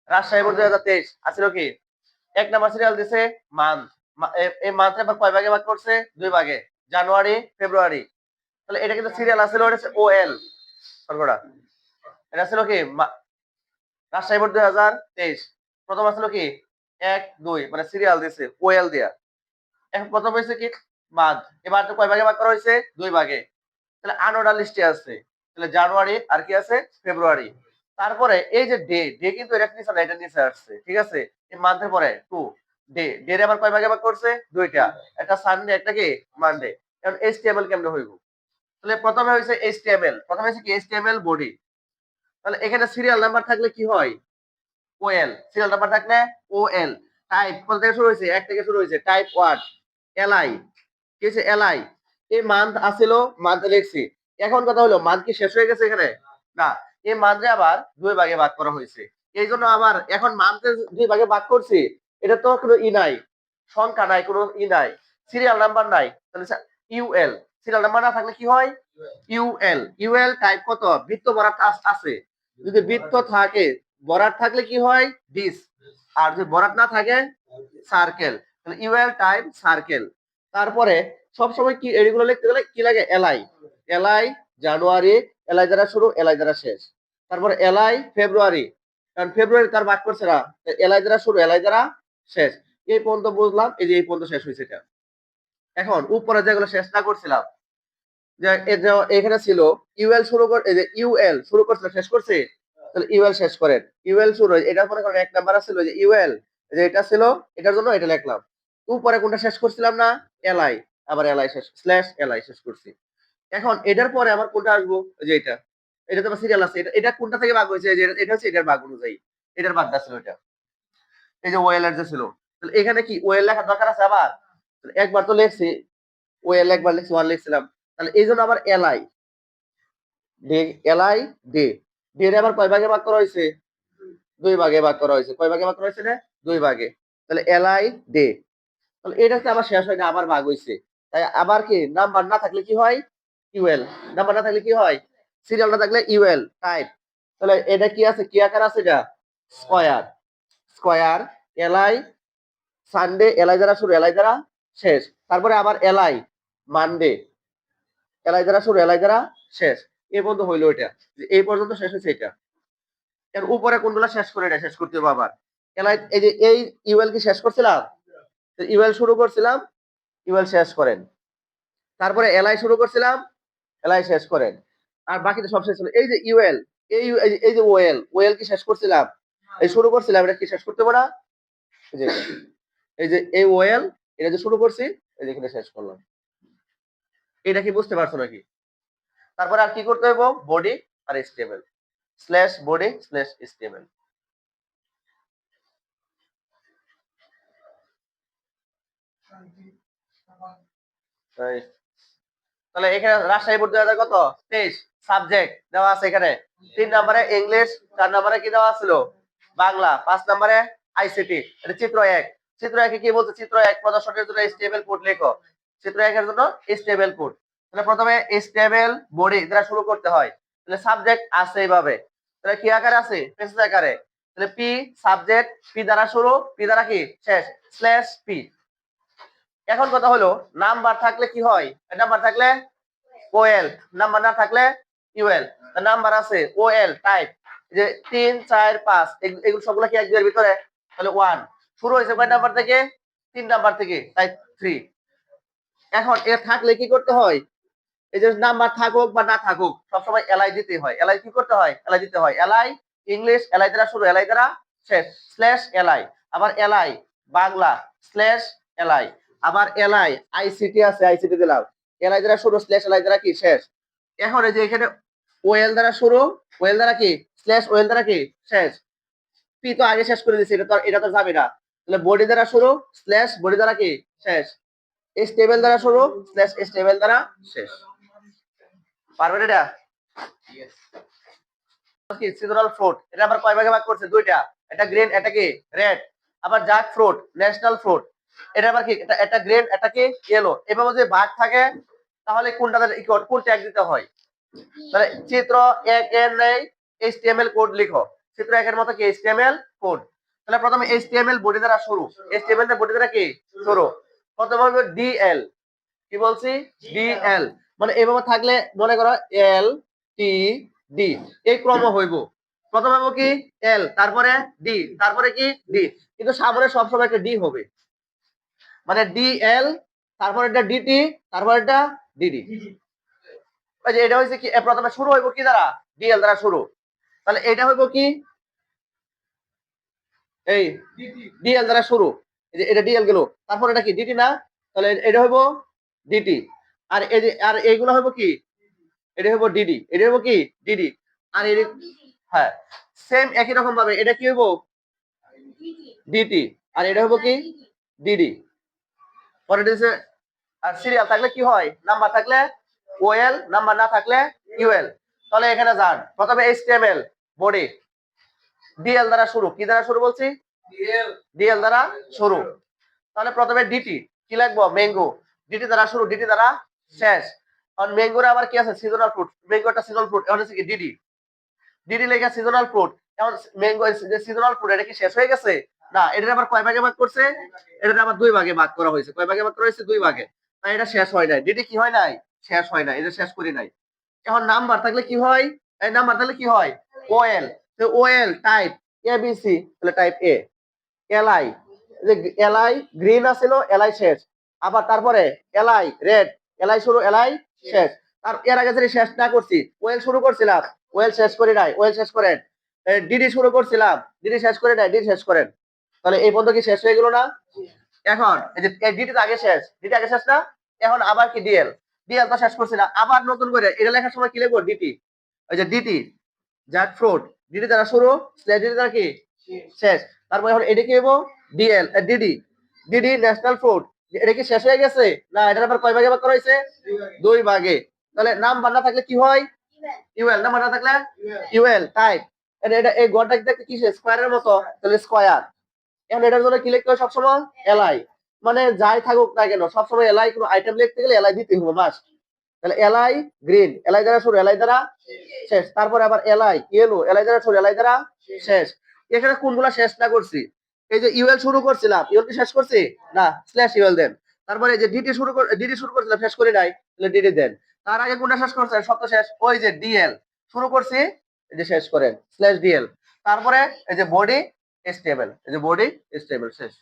Rajshahi board 2023 আছিল কি এক নাম্বার সিরিয়াল দিছে মান্থ, এই মান্থ এবার কয় ভাগে ভাগ করছে? দুই ভাগে, জানুয়ারি ফেব্রুয়ারি। তাহলে এটা কিন্তু সিরিয়াল আছিল, এটা হচ্ছে ওএল সর্বড়া। এটা ছিল কি রাজশাহী বোর্ড 2023 প্রথম আসলো কি 1 2 মানে সিরিয়াল দিছে ওএল দিয়া। এখন প্রথম হয়েছে কি মান্থ, এবার তো কয় ভাগে ভাগ করা হয়েছে? দুই ভাগে। তাহলে আনঅর্ডার লিস্টে আছে, তাহলে জানুয়ারি আর কি আছে ফেব্রুয়ারি। তারপরে এই যে ডে, ডে কিন্তু এটা নিচে না, এটা নিচে আসছে, ঠিক আছে। এই মান্থের পরে টু ডে, ডে আবার কয় ভাগে ভাগ করছে? দুইটা, একটা সানডে একটা কি মানডে। এখন এইচটিএমএল কেমনে হইব? তাহলে প্রথমে হয়েছে এইচটিএমএল, প্রথমে হয়েছে কি এইচটিএমএল বডি। তাহলে এখানে সিরিয়াল নাম্বার থাকলে কি হয়? ওএল, সিরিয়াল নাম্বার থাকলে ওএল। টাইপ কোথা থেকে শুরু হয়েছে? এক থেকে শুরু হয়েছে, টাইপ 1 এলআই, কি হচ্ছে এলআই। এই মান্থ আসিল, মান্থ লিখছি। এখন কথা হলো মান্থ কি শেষ হয়ে গেছে এখানে? না, এই মান্থে আবার দুই ভাগে ভাগ করা হয়েছে। এই জন্য আবার এখন মান্থে দুই ভাগে ভাগ করছি, এটা তো কোনো ই নাই, সংখ্যা নাই, কোনো ই নাই, সিরিয়াল নাম্বার নাই। তাহলে ইউএল, সিরিয়াল নাম্বার না থাকলে কি হয়? ইউএল। ইউএল টাইপ কত? বৃত্ত বরাট আছে, যদি বৃত্ত থাকে বরাট থাকলে কি হয়? ডিস, আর যদি বরাট না থাকে সার্কেল। তাহলে ইউএল টাইপ সার্কেল। তারপরে সবসময় কি এগুলো লিখতে গেলে কি লাগে? এলআই, এলআই জানুয়ারি, এলআই দ্বারা শুরু এলআই দ্বারা শেষ। তারপর এলআই ফেব্রুয়ারি, কারণ ফেব্রুয়ারি তার ভাগ করছে না, এলআই দ্বারা শুরু এলআই দ্বারা শেষ। এই পর্যন্ত বুঝলাম, এই যে এই পর্যন্ত শেষ হয়েছে এটা। এখন উপরে যেগুলো শেষ না করছিলাম, যে এখানে ছিল ইউএল শুরু করে, এই যে ইউএল শুরু করছিল শেষ করছে, তাহলে ইউএল শেষ করেন। ইউএল শুরু, এটা মনে করেন এক নাম্বার ছিল যে ইউএল, যে এটা ছিল, এটার জন্য এটা লিখলাম। উপরে কোনটা শেষ করছিলাম না? এলআই, আবার এলআই শেষ, স্ল্যাশ এলআই শেষ করছি। এখন এটার পরে আমার কোনটা আসবো? যে এটা, এটা তো আমার সিরিয়াল আছে, এটা এটা কোনটা থেকে ভাগ হয়েছে? যে এটা হচ্ছে এটার ভাগ অনুযায়ী, এটার ভাগটা ছিল এটা, এই যে ওএল এর যে ছিল। তাহলে এখানে কি ওএল লেখার দরকার আছে আবার? একবার তো লিখছি ওএল, একবার লিখছি ওয়ান লিখছিলাম, তাহলে এই জন্য আবার LI day, LI day, day এর আবার কয় ভাগে ভাগ করা হয়েছে? দুই ভাগে ভাগ করা হয়েছে। কয় ভাগে ভাগ করা হয়েছে? দুই ভাগে। তাহলে এলআই ডে। তাহলে এটা হচ্ছে আবার শেষ হয় না, আবার ভাগ হয়েছে। তাই আবার কি নাম্বার না থাকলে কি হয়? ইউএল, নাম্বার না থাকলে কি হয়? সিরিয়াল না থাকলে ইউএল টাইপ। তাহলে এটা কি আছে? কি আকার আছে? এটা square, square LI Sunday, LI দ্বারা শুরু এলআই দ্বারা শেষ। তারপরে আবার এলআই মানডে, এলআই দ্বারা শুরু এলআই দ্বারা শেষ। এই পর্যন্ত হইলো এটা, এই পর্যন্ত শেষ হয়েছে এটা। এর উপরে কোনগুলো শেষ করে এটা শেষ করতে হবে আবার। এলআই, এই যে এই ইউএল কি শেষ করছিলাম? ইউএল শুরু করছিলাম, ইউএল শেষ করেন। তারপরে এলআই শুরু করছিলাম, এলআই শেষ করেন। আর বাকিটা সব শেষ হলো। এই যে ইউএল, এই যে ওএল, ওএল কি শেষ করছিলাম? এই শুরু করছিলাম, এটা কি শেষ করতে পারা? এই যে এই ওএল, এটা যে শুরু করছি, এই যে এখানে শেষ করলাম। এটা কি বুঝতে পারছো নাকি? তারপরে আর কি করতে হবে? বডি আর HTML, slash body slash HTML. তাহলে এখানে রাজশাহী বোর্ড 2023 সাবজেক্ট দেওয়া আছে এখানে 3 নম্বরে ইংলিশ, 4 নম্বরে কি দেওয়া ছিল? বাংলা, 5 নম্বরে আইসিটি। এটা চিত্র 1। চিত্র 1 এ কি বলছে? চিত্র 1 প্রদর্শনের জন্য এইচটিএমএল কোড লেখো। চিত্র 1 এর জন্য এইচটিএমএল কোড। তাহলে প্রথমে এইচটিএমএল বডি দ্বারা শুরু করতে হয়। তাহলে সাবজেক্ট আছে এইভাবে, তাহলে কি আকারে আছে? পেজ আকারে। তাহলে পি সাবজেক্ট, পি দ্বারা শুরু, পি দ্বারা কি শেষ, স্ল্যাশ পি। এখন কথা হলো নাম্বার থাকলে কি হয়? নাম্বার থাকলে ওএল, নাম্বার না থাকলে ইউএল। নাম্বার আছে ওএল টাইপ, যে 3 4 5 এগুলো সবগুলো কি এক দুইয়ের ভিতরে? তাহলে 1 শুরু হয়েছে কয় নাম্বার থেকে? 3 নাম্বার থেকে, তাই 3। এখন এ থাকলে কি করতে হয়? এই যে নাম্বার থাকুক বা না থাকুক সবসময় এলআই দিতে হয়। এলআই কি করতে হয়? এলআই দিতে হয়। এলআই ইংলিশ, এলআই দ্বারা শুরু এলআই দ্বারা শেষ, স্ল্যাশ এলআই। আবার এলআই বাংলা, স্ল্যাশ এলআই। আবার এলআই আইসিটি আছে, আইসিটি দিলাম, এলআই দ্বারা শুরু স্ল্যাশ এলআই দ্বারা কি শেষ। এখন এই যে এখানে ওএল দ্বারা শুরু, ওএল দ্বারা কি স্ল্যাশ ওএল দ্বারা কি শেষ। পি তো আগে শেষ করে দিয়েছি, এটা তো যাবে না। তাহলে বডি দ্বারা শুরু স্ল্যাশ বডি দ্বারা কি শেষ। স্টেবল দ্বারা শুরু স্ল্যাশ স্টেবল দ্বারা শেষ। পারবেন এটা? কি সিজনাল ফ্রুট, এটা আবার কয় ভাগে ভাগ করছে? দুইটা, এটা গ্রিন, এটা কি রেড। আবার জ্যাক ফ্রুট, ন্যাশনাল ফ্রুট, এটা আবার কি এটা গ্রিন, এটা কি ইয়েলো। এভাবে যদি ভাগ থাকে তাহলে কোনটা কোন ট্যাগ দিতে হয়? তাহলে চিত্র 1 এর নেই এইচটিএমএল কোড লিখো। চিত্র 1 এর মতো কি HTML কোড। তাহলে প্রথমে HTML বডি দ্বারা শুরু, HTML এর বডি দ্বারা কি শুরু, প্রথমে হবে DL, কি বলছি DL, মানে এইভাবে থাকলে মনে করো L T D, এই ক্রম হইব, প্রথমে হবে কি L, তারপরে D, তারপরে কি D, কিন্তু সামনে সবসময় একটা D হবে, মানে DL, তারপর এটা DT, তারপর এটা DD। ওই যে এটা হইছে কি প্রথমে শুরু হইব কি দ্বারা DL দ্বারা শুরু, তাহলে এটা হইব কি এই DL দ্বারা শুরু, এই যে এটা DL গেল, তারপর এটা কি DT না, তাহলে এটা হইব DT, আর এই যে আর এইগুলো হইব কি এটা হইব DD, এটা হইব কি DD, আর এই হ্যাঁ সেম একই রকম ভাবে এটা কি হইব DT, আর এটা হইব কি DD। পরে দিছে আর সিরিয়াল থাকলে কি হয়, নাম্বার থাকলে OL, নাম্বার না থাকলে UL। তাহলে এখানে যান, প্রথমে HTML বডি DL দ্বারা শুরু, কি দ্বারা শুরু বলছি DL দ্বারা শুরু, তাহলে প্রথমে ডিটি কি লাগবো ম্যাঙ্গো, ডিটি দ্বারা শুরু, ডিটি দ্বারা শেষ, কারণ ম্যাঙ্গোর আবার কি আছে সিজনাল ফ্রুট, ম্যাঙ্গোটা সিজনাল ফ্রুট, এখন হচ্ছে কি ডিডি, ডিডি লেখা সিজনাল ফ্রুট, এখন ম্যাঙ্গো যে সিজনাল ফ্রুট এটা কি শেষ হয়ে গেছে না, এটা আবার কয় ভাগে ভাগ করছে, এটা আবার দুই ভাগে ভাগ করা হয়েছে, কয় ভাগে ভাগ করা হয়েছে দুই ভাগে, তাই এটা শেষ হয় নাই, ডিডি কি হয় নাই শেষ হয় নাই, এটা শেষ করি নাই। এখন নাম্বার থাকলে কি হয়, এই নাম্বার থাকলে কি হয় OL, তো OL টাইপ ABC, তাহলে টাইপ A, LI যে LI গ্রিন আছিল LI শেষ, আবার তারপরে LI রেড, LI শুরু LI শেষ, আর এর আগে যদি শেষ না করছি ওয়েল শুরু করছিলাম ওয়েল শেষ করি নাই, ওয়েল শেষ করেন, ডিডি শুরু করছিলাম ডিডি শেষ করি নাই, ডিডি শেষ করেন, তাহলে এই পর্যন্ত কি শেষ হয়ে গেল না। এখন এই যে ডিডি তো আগে শেষ, ডিডি আগে শেষ না, এখন আবার কি ডিএল, ডিএল তো শেষ করছি না, আবার নতুন করে এটা লেখার সময় কি লিখবো ডিটি, ওই যে ডিটি জ্যাক ফ্রুট, ডিডি দ্বারা শুরু স্ল্যাশ ডিডি দ্বারা কি শেষ, তারপর এখন এটা কি হবো DL DD, DD national fruit, এটা কি শেষ হয়ে গেছে না, এটার আবার কয় ভাগে ভাগ করা হয়েছে দুই ভাগে, তাহলে নাম বান্না থাকলে কি হয় ইউএল, নাম বান্না থাকলে ইউএল টাইপ, এটা এই গড়টা দেখতে কি স্কয়ারের মতো, তাহলে স্কয়ার, এখন এটার জন্য কি লিখতে হয় সবসময় এলআই, মানে যাই থাকুক না কেন সবসময় এলআই, কোনো আইটেম লিখতে গেলে এলআই দিতে হবে মাস্ট, তাহলে এলআই গ্রিন, এলআই দ্বারা শুরু এলআই দ্বারা শেষ, তারপরে আবার এলআই ইয়েলো, এলআই দ্বারা শুরু এলআই দ্বারা শেষ, এখানে কোনগুলা শেষ না করছি, এই যে ইউএল শুরু করছিলাম ইউএল কি শেষ করছি না, স্ল্যাশ ইউএল দেন, তারপরে যে ডিটি শুরু করছিলাম শেষ করি নাই, তাহলে ডিটি দেন, তার আগে কোনটা শেষ করছেন সব তো শেষ, ওই যে ডিএল শুরু করছি এই যে শেষ করেন স্ল্যাশ ডিএল, তারপরে এই যে বডি HTML, এই যে বডি HTML শেষ।